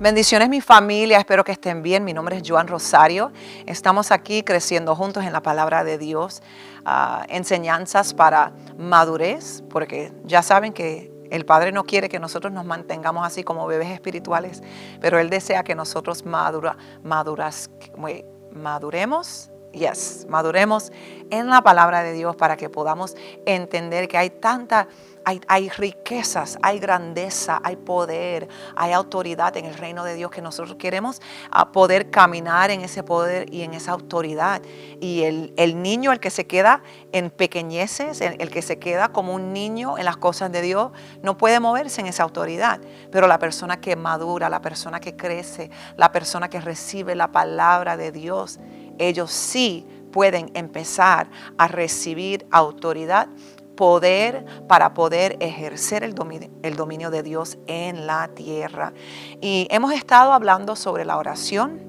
Bendiciones mi familia, espero que estén bien. Mi nombre es Joan Rosario. Estamos aquí creciendo juntos en la palabra de Dios, enseñanzas para madurez, porque ya saben que el Padre no quiere que nosotros nos mantengamos así como bebés espirituales, pero Él desea que nosotros maduremos. Maduremos en la palabra de Dios para que podamos entender que hay riquezas, hay grandeza, hay poder, hay autoridad en el reino de Dios, que nosotros queremos poder caminar en ese poder y en esa autoridad. Y el niño, el que se queda en pequeñeces, el que se queda como un niño en las cosas de Dios, no puede moverse en esa autoridad. Pero la persona que madura, la persona que crece, la persona que recibe la palabra de Dios, ellos sí pueden empezar a recibir autoridad, poder para poder ejercer el dominio de Dios en la tierra. Y hemos estado hablando sobre la oración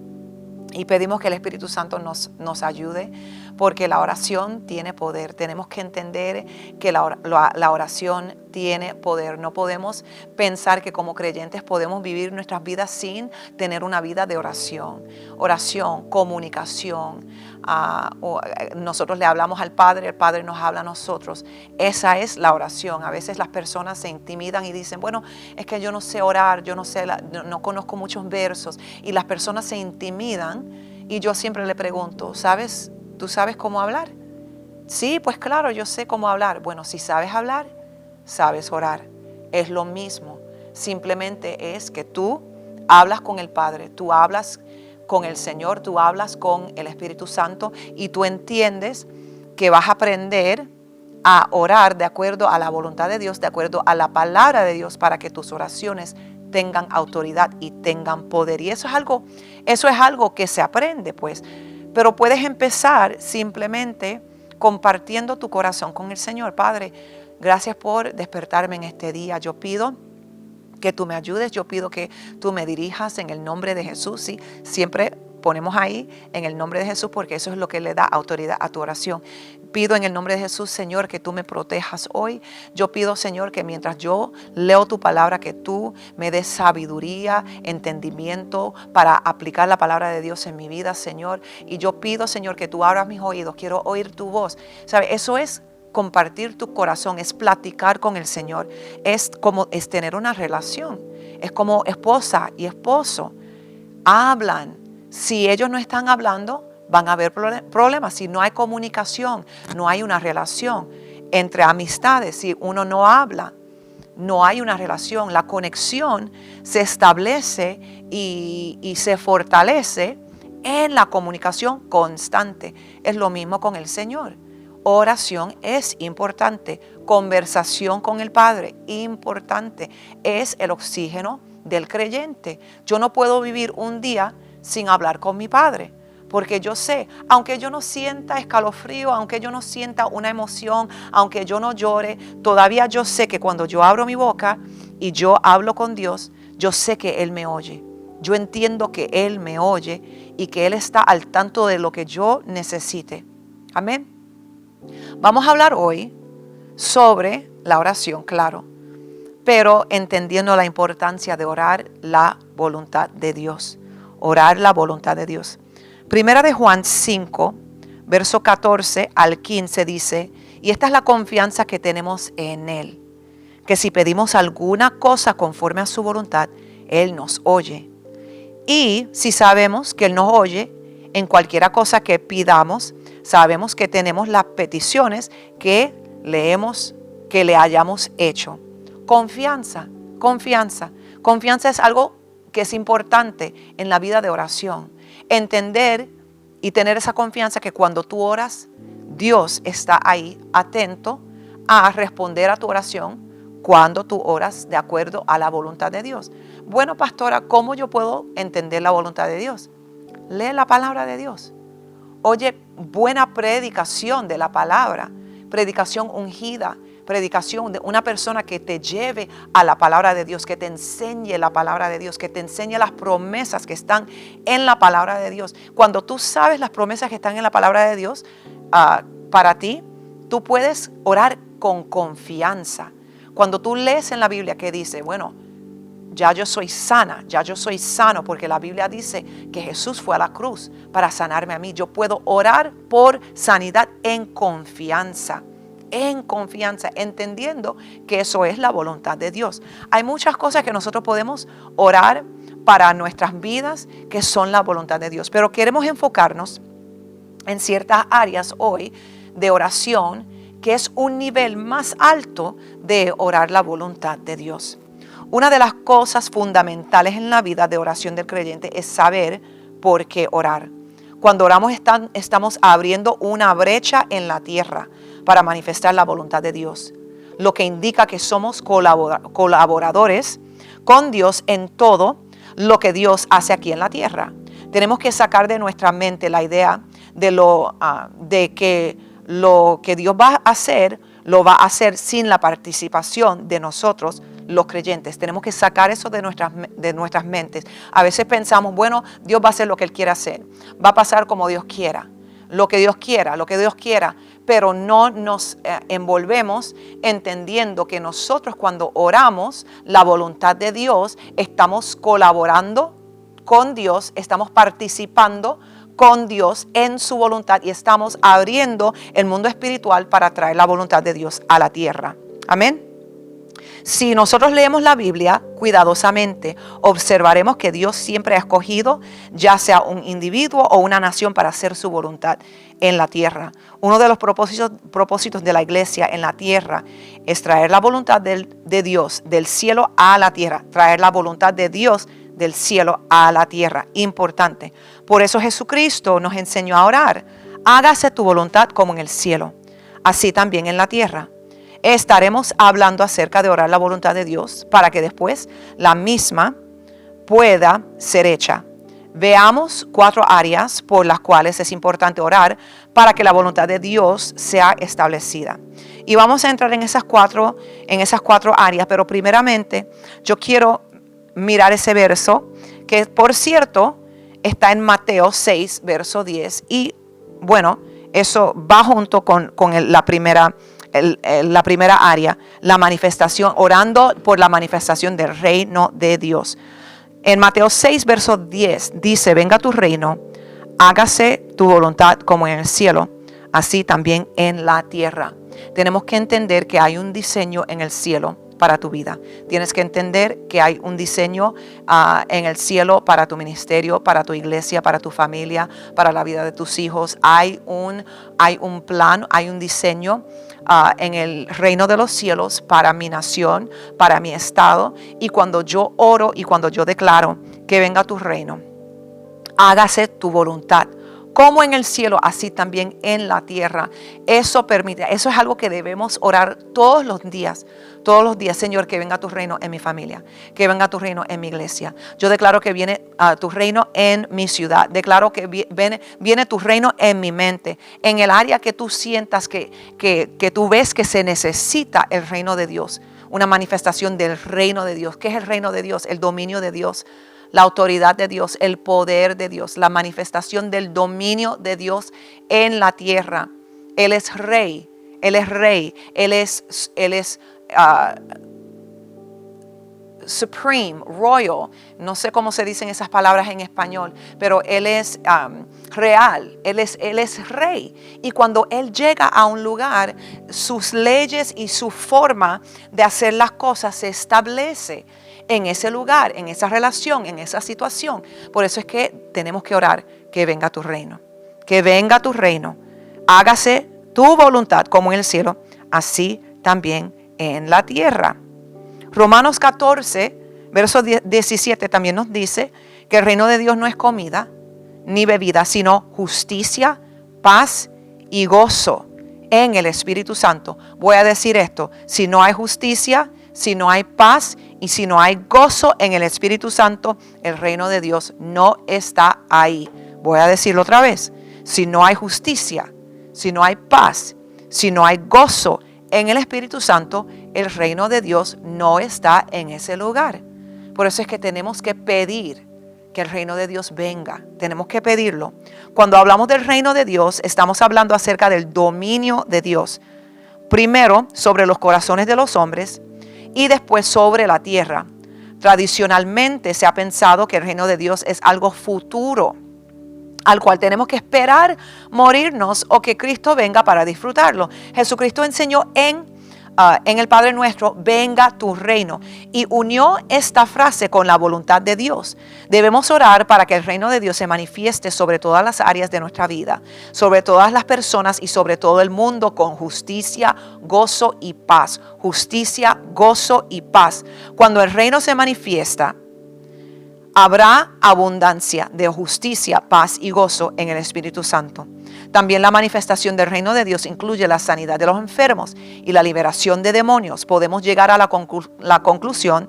y pedimos que el Espíritu Santo nos ayude, porque la oración tiene poder. Tenemos que entender que la oración tiene poder. No podemos pensar que como creyentes podemos vivir nuestras vidas sin tener una vida de oración. Oración, comunicación. Nosotros le hablamos al Padre, el Padre nos habla a nosotros. Esa es la oración. A veces las personas se intimidan y dicen, bueno, es que yo no sé orar, yo no conozco muchos versos. Y las personas se intimidan y yo siempre le pregunto, ¿tú sabes cómo hablar? Sí, pues claro, yo sé cómo hablar. Bueno, si sabes hablar, sabes orar. Es lo mismo. Simplemente es que tú hablas con el Padre, tú hablas con el Señor, tú hablas con el Espíritu Santo y tú entiendes que vas a aprender a orar de acuerdo a la voluntad de Dios, de acuerdo a la palabra de Dios, para que tus oraciones tengan autoridad y tengan poder. Y eso es algo que se aprende, pues. Pero puedes empezar simplemente compartiendo tu corazón con el Señor. Padre, gracias por despertarme en este día. Yo pido que tú me ayudes, yo pido que tú me dirijas en el nombre de Jesús. Sí, siempre ponemos ahí en el nombre de Jesús, porque eso es lo que le da autoridad a tu oración. Pido en el nombre de Jesús, Señor, que tú me protejas hoy. Yo pido, Señor, que mientras yo leo tu palabra, que tú me des sabiduría, entendimiento para aplicar la palabra de Dios en mi vida, Señor. Y yo pido, Señor, que tú abras mis oídos. Quiero oír tu voz. ¿Sabes? Eso es compartir tu corazón, es platicar con el Señor. Es tener una relación. Es como esposa y esposo. Hablan. Si ellos no están hablando, van a haber problemas. Si no hay comunicación, no hay una relación entre amistades. Si uno no habla, no hay una relación. La conexión se establece y se fortalece en la comunicación constante. Es lo mismo con el Señor. Oración es importante. Conversación con el Padre, importante. Es el oxígeno del creyente. Yo no puedo vivir un día sin hablar con mi Padre, porque yo sé, aunque yo no sienta escalofrío, aunque yo no sienta una emoción, aunque yo no llore, todavía yo sé que cuando yo abro mi boca y yo hablo con Dios, yo sé que Él me oye. Yo entiendo que Él me oye y que Él está al tanto de lo que yo necesite. Amén. Vamos a hablar hoy sobre la oración, claro, pero entendiendo la importancia de orar la voluntad de Dios. Orar la voluntad de Dios. Primera de Juan 5, verso 14 al 15 dice, y esta es la confianza que tenemos en Él, que si pedimos alguna cosa conforme a su voluntad, Él nos oye. Y si sabemos que Él nos oye, en cualquiera cosa que pidamos, sabemos que tenemos las peticiones que le hayamos hecho. Confianza. Confianza es algo que es importante en la vida de oración. Entender y tener esa confianza que cuando tú oras, Dios está ahí atento a responder a tu oración cuando tú oras de acuerdo a la voluntad de Dios. Bueno, pastora, ¿cómo yo puedo entender la voluntad de Dios? Lee la palabra de Dios. Oye, buena predicación de la palabra, predicación ungida, predicación de una persona que te lleve a la palabra de Dios, que te enseñe la palabra de Dios, que te enseñe las promesas que están en la palabra de Dios. Cuando tú sabes las promesas que están en la palabra de Dios para ti, tú puedes orar con confianza. Cuando tú lees en la Biblia que dice, bueno, Ya yo soy sana, ya yo soy sano, porque la Biblia dice que Jesús fue a la cruz para sanarme a mí. Yo puedo orar por sanidad en confianza, entendiendo que eso es la voluntad de Dios. Hay muchas cosas que nosotros podemos orar para nuestras vidas que son la voluntad de Dios, pero queremos enfocarnos en ciertas áreas hoy de oración que es un nivel más alto de orar la voluntad de Dios. Una de las cosas fundamentales en la vida de oración del creyente es saber por qué orar. Cuando oramos estamos abriendo una brecha en la tierra para manifestar la voluntad de Dios, lo que indica que somos colaboradores con Dios en todo lo que Dios hace aquí en la tierra. Tenemos que sacar de nuestra mente la idea de que lo que Dios va a hacer, lo va a hacer sin la participación de nosotros, los creyentes. Tenemos que sacar eso de nuestras mentes. A veces pensamos, bueno, Dios va a hacer lo que Él quiera hacer. Va a pasar como Dios quiera. Lo que Dios quiera. Pero no nos envolvemos entendiendo que nosotros cuando oramos la voluntad de Dios, estamos colaborando con Dios, estamos participando con Dios en su voluntad y estamos abriendo el mundo espiritual para traer la voluntad de Dios a la tierra. Amén. Si nosotros leemos la Biblia cuidadosamente, observaremos que Dios siempre ha escogido ya sea un individuo o una nación para hacer su voluntad en la tierra. Uno de los propósitos de la iglesia en la tierra es traer la voluntad de Dios del cielo a la tierra, traer la voluntad de Dios del cielo a la tierra. Importante. Por eso Jesucristo nos enseñó a orar. Hágase tu voluntad como en el cielo, así también en la tierra. Estaremos hablando acerca de orar la voluntad de Dios para que después la misma pueda ser hecha. Veamos 4 áreas por las cuales es importante orar para que la voluntad de Dios sea establecida. Y vamos a entrar en esas cuatro áreas, pero primeramente yo quiero mirar ese verso que, por cierto, está en Mateo 6, verso 10. Y bueno, eso va junto con la primera área, la manifestación, orando por la manifestación del reino de Dios. En Mateo 6, verso 10 dice, venga tu reino, hágase tu voluntad como en el cielo, así también en la tierra. Tenemos que entender que hay un diseño en el cielo para tu vida. Tienes que entender que hay un diseño en el cielo para tu ministerio, para tu iglesia, para tu familia, para la vida de tus hijos. Hay un plan, hay un diseño en el reino de los cielos para mi nación, para mi estado. Y cuando yo oro y cuando yo declaro que venga tu reino, hágase tu voluntad, como en el cielo, así también en la tierra. Eso es algo que debemos orar todos los días, Señor, que venga tu reino en mi familia, que venga tu reino en mi iglesia. Yo declaro que viene tu reino en mi ciudad, declaro que viene tu reino en mi mente, en el área que tú sientas que tú ves que se necesita el reino de Dios, una manifestación del reino de Dios. ¿Qué es el reino de Dios? El dominio de Dios. La autoridad de Dios, el poder de Dios, la manifestación del dominio de Dios en la tierra. Él es rey, Él es supreme, royal, no sé cómo se dicen esas palabras en español, pero Él es real, Él es rey. Y cuando Él llega a un lugar, sus leyes y su forma de hacer las cosas se establece en ese lugar, en esa relación, en esa situación. Por eso es que tenemos que orar, que venga tu reino, hágase tu voluntad como en el cielo, así también en la tierra. Romanos 14, verso 17 también nos dice que el reino de Dios no es comida ni bebida, sino justicia, paz y gozo en el Espíritu Santo. Voy a decir esto: si no hay justicia, si no hay paz y si no hay gozo en el Espíritu Santo, el reino de Dios no está ahí. Voy a decirlo otra vez: si no hay justicia, si no hay paz, si no hay gozo en el Espíritu Santo, el reino de Dios no está en ese lugar. Por eso es que tenemos que pedir que el reino de Dios venga. Tenemos que pedirlo. Cuando hablamos del reino de Dios, estamos hablando acerca del dominio de Dios. Primero sobre los corazones de los hombres y después sobre la tierra. Tradicionalmente se ha pensado que el reino de Dios es algo futuro, al cual tenemos que esperar morirnos o que Cristo venga para disfrutarlo. Jesucristo enseñó en el Padre Nuestro, venga tu reino, y unió esta frase con la voluntad de Dios. Debemos orar para que el reino de Dios se manifieste sobre todas las áreas de nuestra vida, sobre todas las personas y sobre todo el mundo, con justicia, gozo y paz. Justicia, gozo y paz. Cuando el reino se manifiesta, habrá abundancia de justicia, paz y gozo en el Espíritu Santo. También la manifestación del reino de Dios incluye la sanidad de los enfermos y la liberación de demonios. Podemos llegar a la conclusión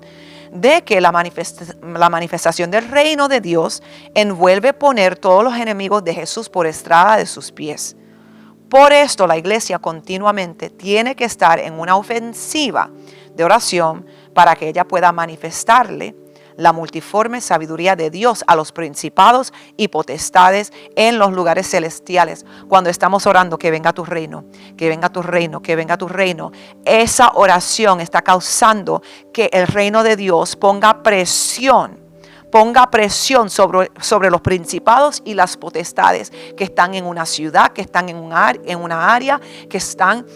de que la manifestación del reino de Dios envuelve poner todos los enemigos de Jesús por estrada de sus pies. Por esto la iglesia continuamente tiene que estar en una ofensiva de oración para que ella pueda manifestarle la multiforme sabiduría de Dios a los principados y potestades en los lugares celestiales. Cuando estamos orando, que venga tu reino, que venga tu reino, que venga tu reino, esa oración está causando que el reino de Dios ponga presión sobre los principados y las potestades que están en una ciudad, que están en una área, que están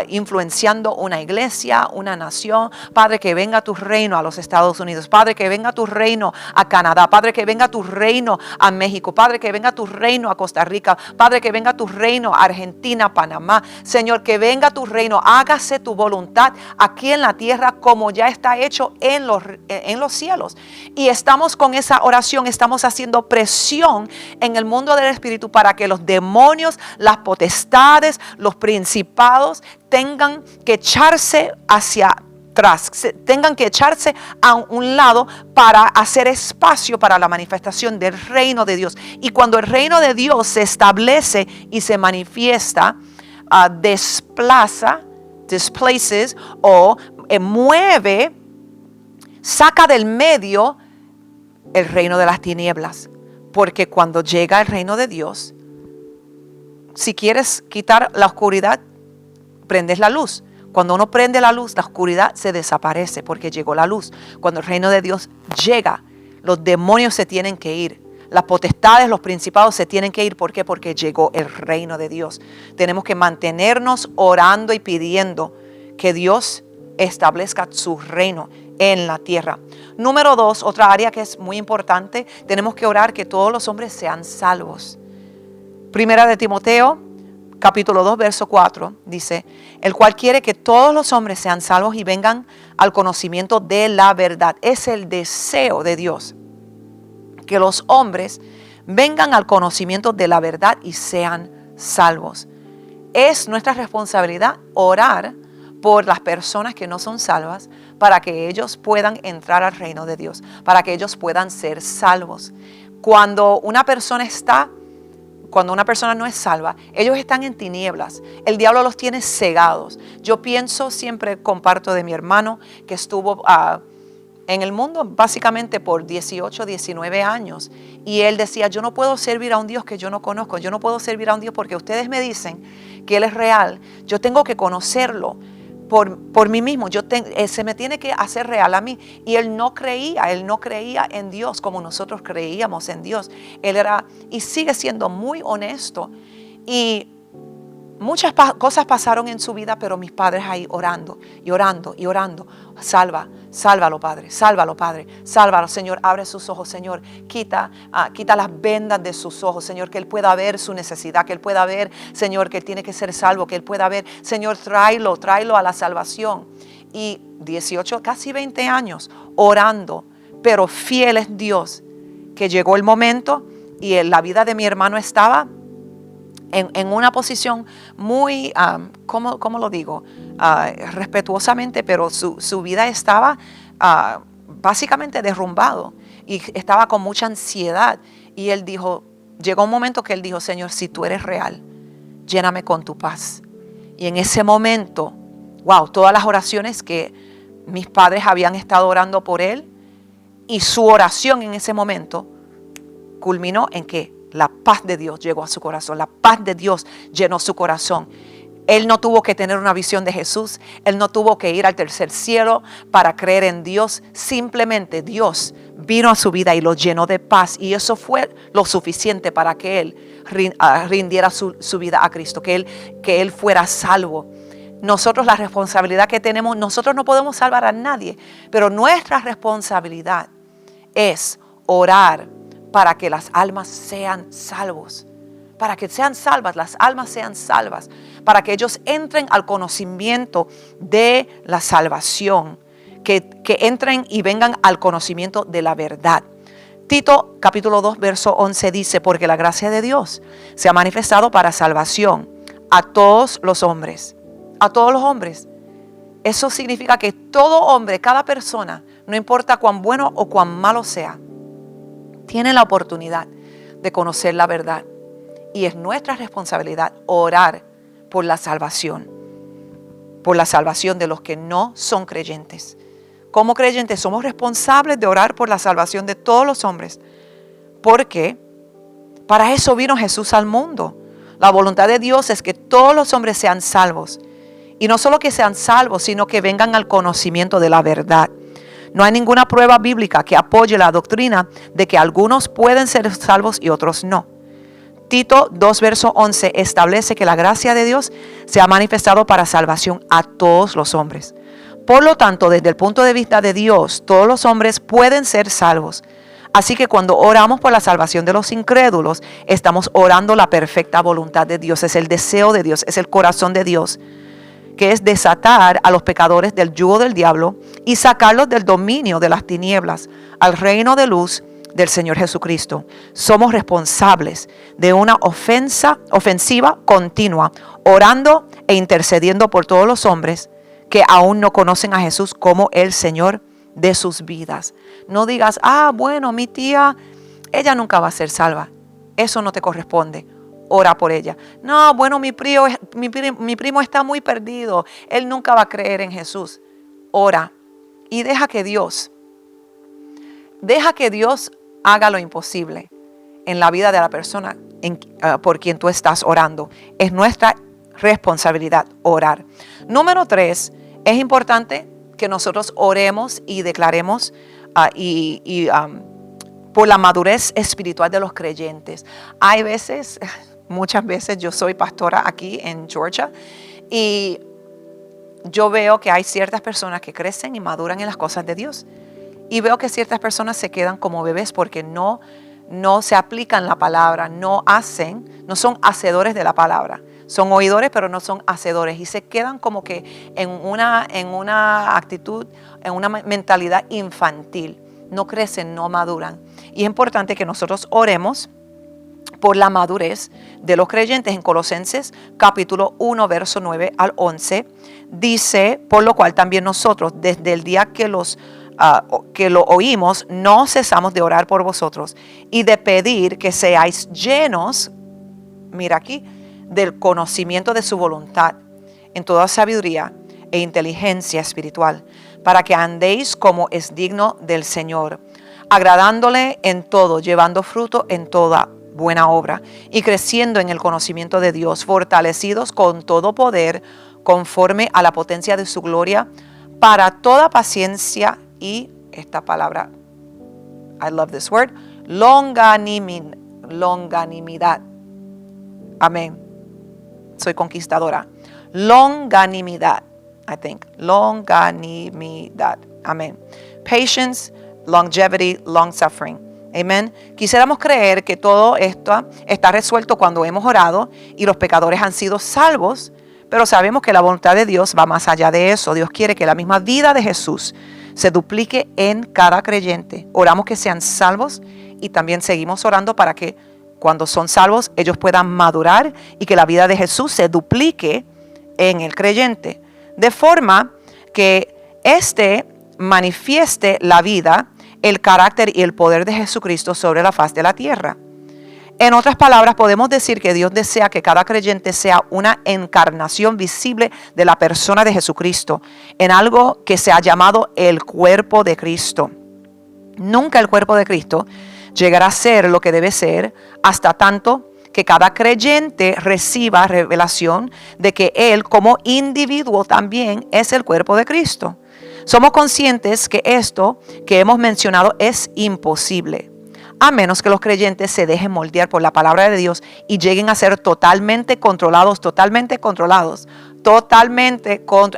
influenciando una iglesia, una nación. Padre, que venga tu reino a los Estados Unidos. Padre, que venga tu reino a Canadá. Padre, que venga tu reino a México. Padre, que venga tu reino a Costa Rica. Padre, que venga tu reino a Argentina, Panamá. Señor, que venga tu reino. Hágase tu voluntad aquí en la tierra como ya está hecho en los cielos. Y estamos con esa oración, estamos haciendo presión en el mundo del espíritu para que los demonios, las potestades, los principados tengan que echarse hacia atrás, tengan que echarse a un lado para hacer espacio para la manifestación del reino de Dios. Y cuando el reino de Dios se establece y se manifiesta, displaces o mueve, saca del medio el reino de las tinieblas. Porque cuando llega el reino de Dios, si quieres quitar la oscuridad, prendes la luz. Cuando uno prende la luz, la oscuridad se desaparece porque llegó la luz. Cuando el reino de Dios llega, los demonios se tienen que ir. Las potestades, los principados se tienen que ir. ¿Por qué? Porque llegó el reino de Dios. Tenemos que mantenernos orando y pidiendo que Dios establezca su reino en la tierra. Número 2, otra área que es muy importante, tenemos que orar que todos los hombres sean salvos. Primera de Timoteo, capítulo 2, verso 4, dice, el cual quiere que todos los hombres sean salvos y vengan al conocimiento de la verdad. Es el deseo de Dios, que los hombres vengan al conocimiento de la verdad y sean salvos. Es nuestra responsabilidad orar por las personas que no son salvas, para que ellos puedan entrar al reino de Dios, para que ellos puedan ser salvos. Cuando una persona no es salva, ellos están en tinieblas. El diablo los tiene cegados. Yo pienso, siempre comparto de mi hermano que estuvo en el mundo básicamente por 18, 19 años. Y él decía, yo no puedo servir a un Dios que yo no conozco. Yo no puedo servir a un Dios porque ustedes me dicen que Él es real. Yo tengo que conocerlo por mí mismo. Se me tiene que hacer real a mí. Y él no creía en Dios como nosotros creíamos en Dios. Él era y sigue siendo muy honesto. Y muchas cosas pasaron en su vida, pero mis padres ahí orando y orando y orando. Sálvalo, Padre, sálvalo, Señor, abre sus ojos, Señor, quita las vendas de sus ojos, Señor, que Él pueda ver su necesidad, que Él pueda ver, Señor, que Él tiene que ser salvo, que Él pueda ver, Señor, tráelo a la salvación. Y 18, casi 20 años orando, pero fiel es Dios, que llegó el momento y la vida de mi hermano estaba en una posición muy, ¿cómo lo digo? Respetuosamente, pero su vida estaba básicamente derrumbado y estaba con mucha ansiedad. Y él dijo, llegó un momento que él dijo, Señor, si tú eres real, lléname con tu paz. Y en ese momento, todas las oraciones que mis padres habían estado orando por él y su oración en ese momento culminó en que la paz de Dios llegó a su corazón. La paz de Dios llenó su corazón. Él no tuvo que tener una visión de Jesús. Él no tuvo que ir al tercer cielo para creer en Dios. Simplemente Dios vino a su vida y lo llenó de paz. Y eso fue lo suficiente para que Él rindiera su vida a Cristo. Que él fuera salvo. Nosotros la responsabilidad que tenemos, nosotros no podemos salvar a nadie. Pero nuestra responsabilidad es orar para que las almas sean salvos. Para que sean salvas, las almas sean salvas, para que ellos entren al conocimiento de la salvación, que entren y vengan al conocimiento de la verdad. Tito capítulo 2 verso 11 dice, porque la gracia de Dios se ha manifestado para salvación a todos los hombres. A todos los hombres. Eso significa que todo hombre, cada persona, no importa cuán bueno o cuán malo sea, tiene la oportunidad de conocer la verdad. Y es nuestra responsabilidad orar por la salvación de los que no son creyentes. Como creyentes somos responsables de orar por la salvación de todos los hombres, porque para eso vino Jesús al mundo. La voluntad de Dios es que todos los hombres sean salvos. Y no solo que sean salvos, sino que vengan al conocimiento de la verdad. No hay ninguna prueba bíblica que apoye la doctrina de que algunos pueden ser salvos y otros no. Tito 2 verso 11 establece que la gracia de Dios se ha manifestado para salvación a todos los hombres. Por lo tanto, desde el punto de vista de Dios, todos los hombres pueden ser salvos. Así que cuando oramos por la salvación de los incrédulos, estamos orando la perfecta voluntad de Dios. Es el deseo de Dios, es el corazón de Dios, que es desatar a los pecadores del yugo del diablo y sacarlos del dominio de las tinieblas al reino de luz del Señor Jesucristo. Somos responsables de una ofensiva continua, orando e intercediendo por todos los hombres que aún no conocen a Jesús como el Señor de sus vidas. No digas, bueno, mi tía, ella nunca va a ser salva. Eso no te corresponde. Ora por ella. No, bueno, mi primo está muy perdido. Él nunca va a creer en Jesús. Ora y deja que Dios haga lo imposible en la vida de la persona por quien tú estás orando. Es nuestra responsabilidad orar. Número 3, es importante que nosotros oremos y declaremos por la madurez espiritual de los creyentes. Hay veces, muchas veces yo soy pastora aquí en Georgia y yo veo que hay ciertas personas que crecen y maduran en las cosas de Dios. Y veo que ciertas personas se quedan como bebés porque no se aplican la palabra, no son hacedores de la palabra. Son oidores, pero no son hacedores. Y se quedan como que en una actitud, en una mentalidad infantil. No crecen, no maduran. Y es importante que nosotros oremos por la madurez de los creyentes. En Colosenses capítulo 1, verso 9 al 11, dice, por lo cual también nosotros, desde el día que lo oímos, no cesamos de orar por vosotros y de pedir que seáis llenos, mira aquí, del conocimiento de su voluntad, en toda sabiduría e inteligencia espiritual, para que andéis como es digno del Señor, agradándole en todo, llevando fruto en toda buena obra y creciendo en el conocimiento de Dios, fortalecidos con todo poder, conforme a la potencia de su gloria, para toda paciencia y, esta palabra, I love this word, longanimidad. Amén. Soy conquistadora. Longanimidad, I think. Longanimidad. Amén. Patience, longevity, long suffering. Amén. Quisiéramos creer que todo esto está resuelto cuando hemos orado y los pecadores han sido salvos, pero sabemos que la voluntad de Dios va más allá de eso. Dios quiere que la misma vida de Jesús se duplique en cada creyente. Oramos que sean salvos y también seguimos orando para que cuando son salvos ellos puedan madurar y que la vida de Jesús se duplique en el creyente, de forma que manifieste la vida, el carácter y el poder de Jesucristo sobre la faz de la tierra. En otras palabras, podemos decir que Dios desea que cada creyente sea una encarnación visible de la persona de Jesucristo, en algo que se ha llamado el cuerpo de Cristo. Nunca el cuerpo de Cristo llegará a ser lo que debe ser hasta tanto que cada creyente reciba revelación de que él como individuo también es el cuerpo de Cristo. Somos conscientes que esto que hemos mencionado es imposible, a menos que los creyentes se dejen moldear por la palabra de Dios y lleguen a ser totalmente controlados.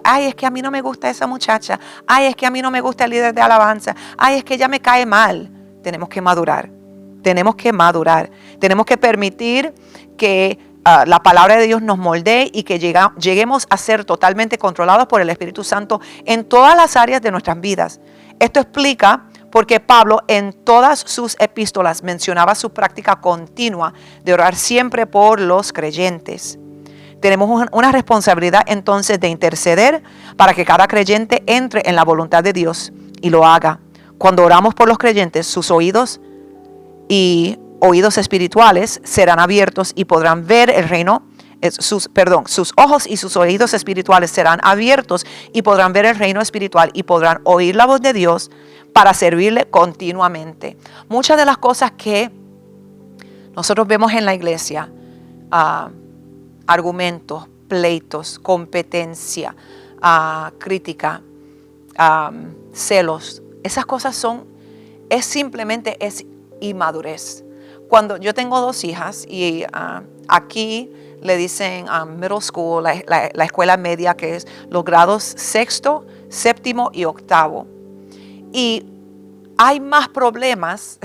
Ay, es que a mí no me gusta esa muchacha. Ay, es que a mí no me gusta el líder de alabanza. Ay, es que ella me cae mal. Tenemos que madurar. Tenemos que permitir que la palabra de Dios nos moldee y que lleguemos a ser totalmente controlados por el Espíritu Santo en todas las áreas de nuestras vidas. Esto explica porque Pablo en todas sus epístolas mencionaba su práctica continua de orar siempre por los creyentes. Tenemos una responsabilidad entonces de interceder para que cada creyente entre en la voluntad de Dios y lo haga. Cuando oramos por los creyentes, sus oídos y oídos espirituales serán abiertos y podrán ver el reino. Sus ojos y sus oídos espirituales serán abiertos y podrán ver el reino espiritual y podrán oír la voz de Dios para servirle continuamente. Muchas de las cosas que nosotros vemos en la iglesia, argumentos, pleitos, competencia, crítica, celos, esas cosas simplemente inmadurez. Cuando yo tengo 2 hijas y aquí le dicen middle school, la escuela media, que es los grados 6º, 7º y 8º. Y hay más problemas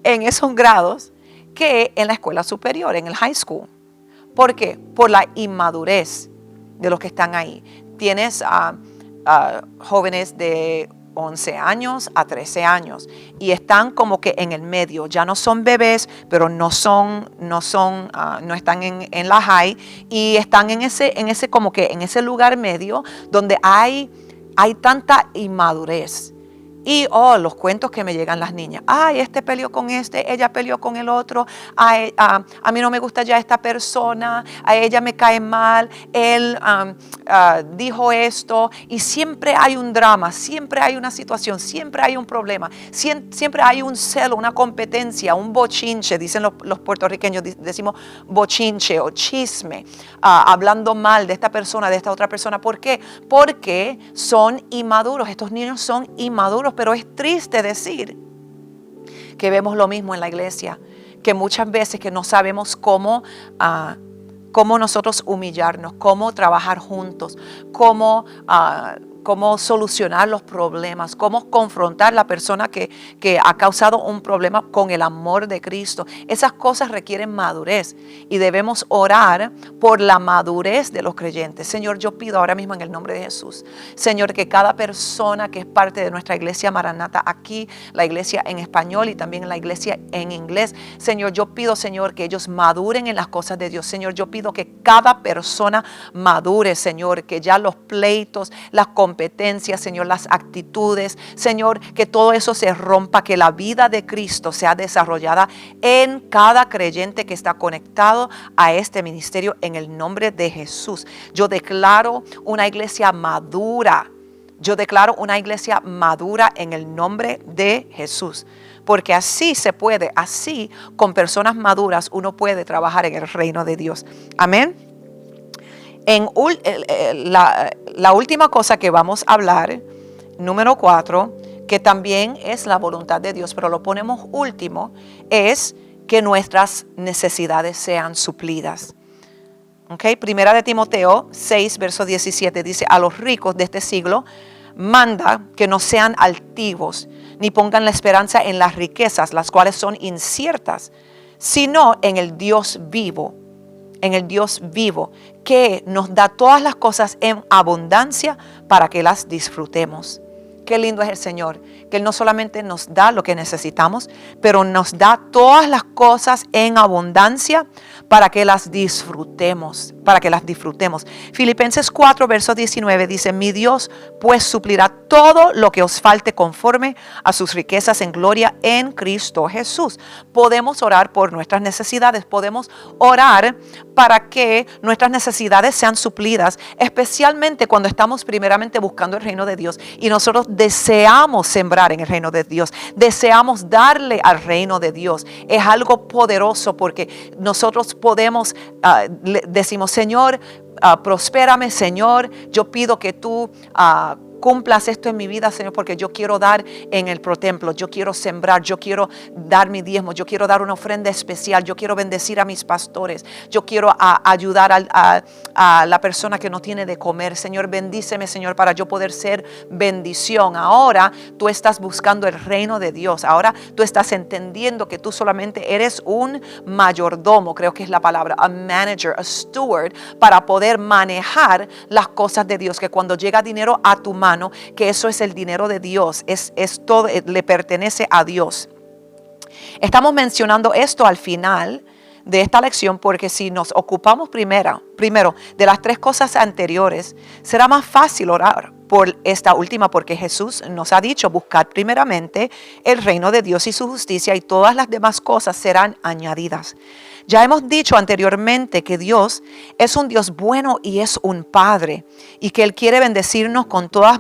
en esos grados que en la escuela superior, en el high school. ¿Por qué? Por la inmadurez de los que están ahí. Tienes jóvenes de 11 años a 13 años y están como que en el medio. Ya no son bebés, pero no están en la high, y están en ese lugar medio donde hay tanta inmadurez. Y los cuentos que me llegan las niñas. Ay, este peleó con este, ella peleó con el otro. Ay, a mí no me gusta ya esta persona, a ella me cae mal, él dijo esto. Y siempre hay un drama, siempre hay una situación, siempre hay un problema, siempre hay un celo, una competencia, un bochinche. Dicen los puertorriqueños, decimos bochinche o chisme, hablando mal de esta persona, de esta otra persona. ¿Por qué? Porque son inmaduros. Estos niños son inmaduros. Pero es triste decir que vemos lo mismo en la iglesia, que muchas veces que no sabemos cómo nosotros humillarnos, cómo trabajar juntos, cómo solucionar los problemas, cómo confrontar la persona que ha causado un problema con el amor de Cristo. Esas cosas requieren madurez y debemos orar por la madurez de los creyentes. Señor, yo pido ahora mismo en el nombre de Jesús, Señor, que cada persona que es parte de nuestra iglesia Maranata aquí, la iglesia en español y también la iglesia en inglés, Señor, yo pido, Señor, que ellos maduren en las cosas de Dios. Señor, yo pido que cada persona madure, Señor, que ya los pleitos, las competencias, Señor, las actitudes, Señor, que todo eso se rompa, que la vida de Cristo sea desarrollada en cada creyente que está conectado a este ministerio en el nombre de Jesús. Yo declaro una iglesia madura. Yo declaro una iglesia madura en el nombre de Jesús. Porque así se puede, así con personas maduras uno puede trabajar en el reino de Dios. Amén. La última cosa que vamos a hablar, número 4, que también es la voluntad de Dios, pero lo ponemos último, es que nuestras necesidades sean suplidas. Okay. Primera de Timoteo 6, verso 17 dice: a los ricos de este siglo manda que no sean altivos, ni pongan la esperanza en las riquezas, las cuales son inciertas, sino en el Dios vivo, que nos da todas las cosas en abundancia para que las disfrutemos. Qué lindo es el Señor, que Él no solamente nos da lo que necesitamos, pero nos da todas las cosas en abundancia para que las disfrutemos, Filipenses 4, verso 19 dice: mi Dios pues suplirá todo lo que os falte conforme a sus riquezas en gloria en Cristo Jesús. Podemos orar por nuestras necesidades, podemos orar para que nuestras necesidades sean suplidas, especialmente cuando estamos primeramente buscando el reino de Dios y nosotros deseamos sembrar en el reino de Dios. Deseamos darle al reino de Dios. Es algo poderoso porque nosotros podemos, decimos, Señor, prospérame, Señor. Yo pido que tú cumplas esto en mi vida, Señor, porque yo quiero dar en el protemplo, yo quiero sembrar, yo quiero dar mi diezmo, yo quiero dar una ofrenda especial, yo quiero bendecir a mis pastores, yo quiero ayudar a la persona que no tiene de comer. Señor, bendíceme, Señor, para yo poder ser bendición. Ahora tú estás buscando el reino de Dios, ahora tú estás entendiendo que tú solamente eres un mayordomo, creo que es la palabra, a manager, a steward, para poder manejar las cosas de Dios, que cuando llega dinero a tu mano, que eso es el dinero de Dios, es todo, le pertenece a Dios. Estamos mencionando esto al final de esta lección porque si nos ocupamos primero de las tres cosas anteriores, será más fácil orar por esta última, porque Jesús nos ha dicho: buscad primeramente el reino de Dios y su justicia, y todas las demás cosas serán añadidas. Ya hemos dicho anteriormente que Dios es un Dios bueno y es un Padre, y que Él quiere bendecirnos con toda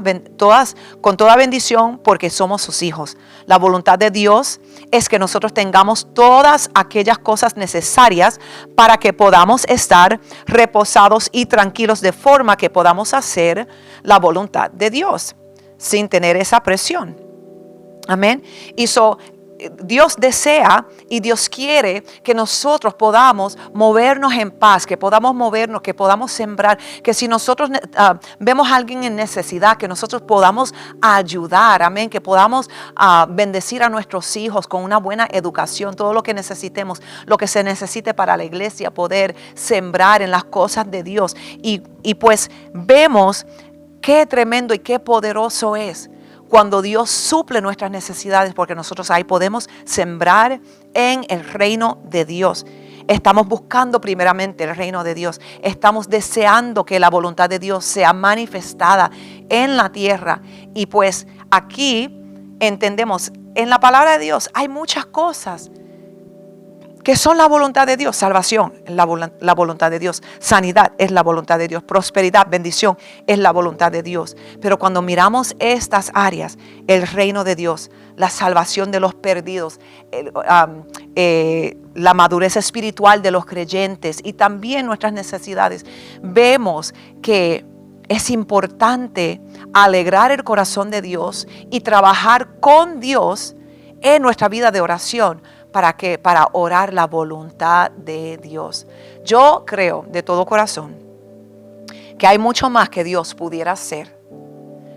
bendición porque somos sus hijos. La voluntad de Dios es que nosotros tengamos todas aquellas cosas necesarias para que podamos estar reposados y tranquilos, de forma que podamos hacer la voluntad de Dios sin tener esa presión. Amén. Y Dios desea y Dios quiere que nosotros podamos movernos en paz, que podamos movernos, que podamos sembrar, que si nosotros vemos a alguien en necesidad, que nosotros podamos ayudar, amén, que podamos bendecir a nuestros hijos con una buena educación, todo lo que necesitemos, lo que se necesite para la iglesia, poder sembrar en las cosas de Dios. Y pues vemos qué tremendo y qué poderoso es cuando Dios suple nuestras necesidades, porque nosotros ahí podemos sembrar en el reino de Dios. Estamos buscando primeramente el reino de Dios. Estamos deseando que la voluntad de Dios sea manifestada en la tierra. Y pues aquí entendemos, en la palabra de Dios hay muchas cosas que son la voluntad de Dios. Salvación es la voluntad de Dios. Sanidad es la voluntad de Dios. Prosperidad, bendición es la voluntad de Dios. Pero cuando miramos estas áreas, el reino de Dios, la salvación de los perdidos, la madurez espiritual de los creyentes y también nuestras necesidades, vemos que es importante alegrar el corazón de Dios y trabajar con Dios en nuestra vida de oración. ¿Para qué? Para orar la voluntad de Dios. Yo creo de todo corazón que hay mucho más que Dios pudiera hacer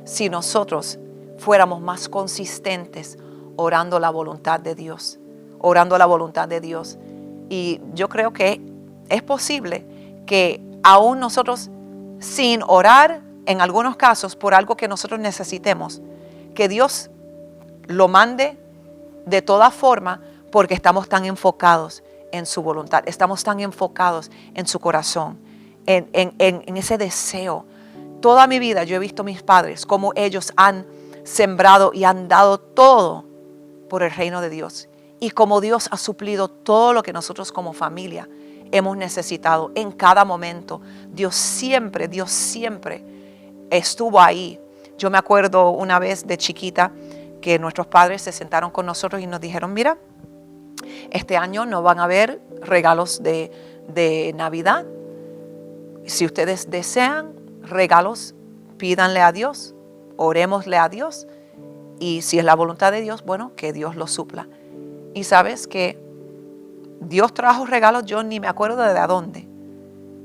si nosotros fuéramos más consistentes orando la voluntad de Dios. Orando la voluntad de Dios. Y yo creo que es posible que aún nosotros, sin orar en algunos casos por algo que nosotros necesitemos, que Dios lo mande de toda forma, porque estamos tan enfocados en su voluntad, estamos tan enfocados en su corazón, en ese deseo. Toda mi vida yo he visto a mis padres cómo ellos han sembrado y han dado todo por el reino de Dios, y cómo Dios ha suplido todo lo que nosotros como familia hemos necesitado en cada momento. Dios siempre estuvo ahí. Yo me acuerdo una vez de chiquita que nuestros padres se sentaron con nosotros y nos dijeron: mira, este año no van a haber regalos de Navidad. Si ustedes desean regalos, pídanle a Dios, orémosle a Dios, y si es la voluntad de Dios, bueno, que Dios lo supla. Y sabes que Dios trajo regalos, yo ni me acuerdo de dónde,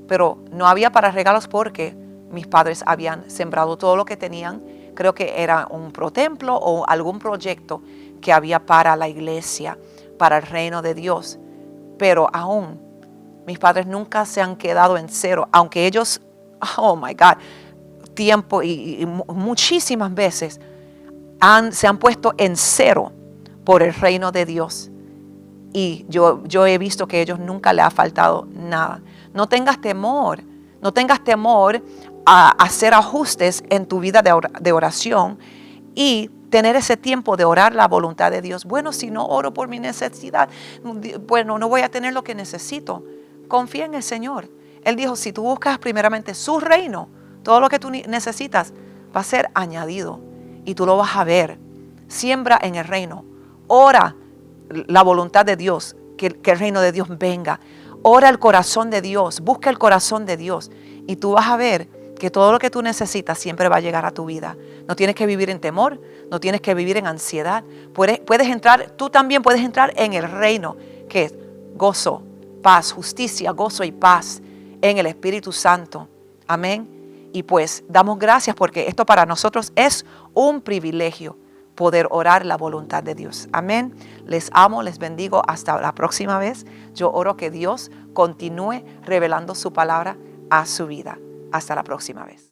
pero no había para regalos porque mis padres habían sembrado todo lo que tenían. Creo que era un protemplo o algún proyecto que había para la iglesia, para el reino de Dios. Pero aún mis padres nunca se han quedado en cero, aunque ellos, oh my God, tiempo y muchísimas veces se han puesto en cero por el reino de Dios. Y yo he visto que a ellos nunca les ha faltado nada. No tengas temor a hacer ajustes en tu vida de oración y tener ese tiempo de orar la voluntad de Dios. Bueno, si no oro por mi necesidad, bueno, no voy a tener lo que necesito. Confía en el Señor. Él dijo: si tú buscas primeramente su reino, todo lo que tú necesitas va a ser añadido. y tú lo vas a ver. Siembra en el reino. Ora la voluntad de Dios, que el reino de Dios venga. Ora el corazón de Dios, busca el corazón de Dios y tú vas a ver que todo lo que tú necesitas siempre va a llegar a tu vida. No tienes que vivir en temor, no tienes que vivir en ansiedad. Puedes entrar, tú también puedes entrar en el reino, que es gozo, paz, justicia, gozo y paz en el Espíritu Santo. Amén. Y pues damos gracias porque esto para nosotros es un privilegio poder orar la voluntad de Dios. Amén. Les amo, les bendigo. Hasta la próxima vez. Yo oro que Dios continúe revelando su palabra a su vida. Hasta la próxima vez.